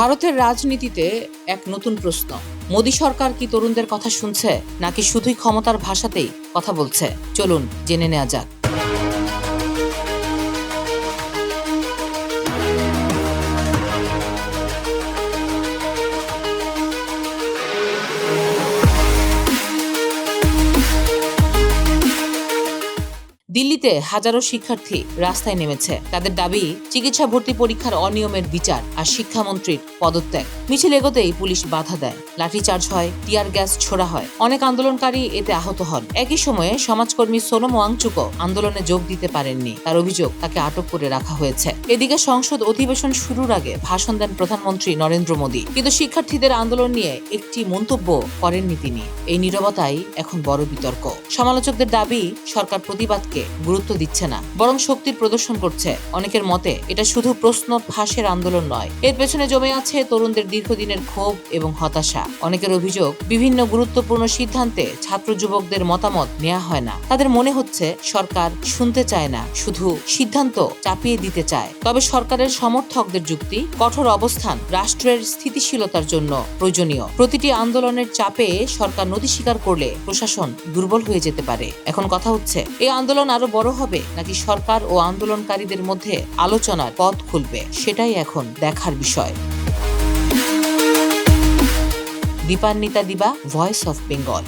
ভারতের রাজনীতিতে এক নতুন প্রশ্ন। মোদী সরকার কি তরুণদের কথা শুনছে, নাকি শুধুই ক্ষমতার ভাষাতেই কথা বলছে? চলুন জেনে নেওয়া যাক। দিল্লিতে হাজারো শিক্ষার্থী রাস্তায় নেমেছে। তাদের দাবি চিকিৎসা ভর্তি পরীক্ষার অনিয়মের বিচার আর শিক্ষামন্ত্রীর পদত্যাগ। মিছিল এগোতেই পুলিশ বাধা দেয়, লাঠিচার্জ হয়, টিয়ার গ্যাস ছোড়া হয়। অনেক আন্দোলনকারী এতে আহত হন। একই সময়ে সমাজকর্মী সোনম ওয়াংচুকও আন্দোলনে যোগ দিতে পারেননি। তার অভিযোগ, তাকে আটক করে রাখা হয়েছে। এদিকে সংসদ অধিবেশন শুরুর আগে ভাষণ দেন প্রধানমন্ত্রী নরেন্দ্র মোদী, কিন্তু শিক্ষার্থীদের আন্দোলন নিয়ে একটি মন্তব্য করেননি তিনি। এই নীরবতাই এখন বড় বিতর্ক। সমালোচকদের দাবি, সরকার প্রতিবাদকে গুরুত্ব দিচ্ছে না, বরং শক্তির প্রদর্শন করছে। অনেকের মতে এটা শুধু প্রশ্ন ফাঁসের আন্দোলন নয়, এর পেছনে জমে আছে তরুণদের দীর্ঘদিনের ক্ষোভ এবং হতাশা। অনেকের অভিযোগ, বিভিন্ন গুরুত্বপূর্ণ সিদ্ধান্তে ছাত্র যুবকদের মতামত নেওয়া হয় না। তাদের মনে হচ্ছে সরকার শুনতে চায় না, শুধু সিদ্ধান্ত চাপিয়ে দিতে চায়। তবে সরকারের সমর্থকদের যুক্তি, কঠোর অবস্থান রাষ্ট্রের স্থিতিশীলতার জন্য প্রয়োজনীয়। প্রতিটি আন্দোলনের চাপে সরকার নতি স্বীকার করলে প্রশাসন দুর্বল হয়ে যেতে পারে। এখন কথা হচ্ছে, এই আন্দোলন আরো বড় হবে, নাকি সরকার ও আন্দোলনকারীদের মধ্যে আলোচনার পথ খুলবে? সেটাই এখন দেখার বিষয়। দীপান্বিতা দিবা, ভয়েস অফ বেঙ্গল।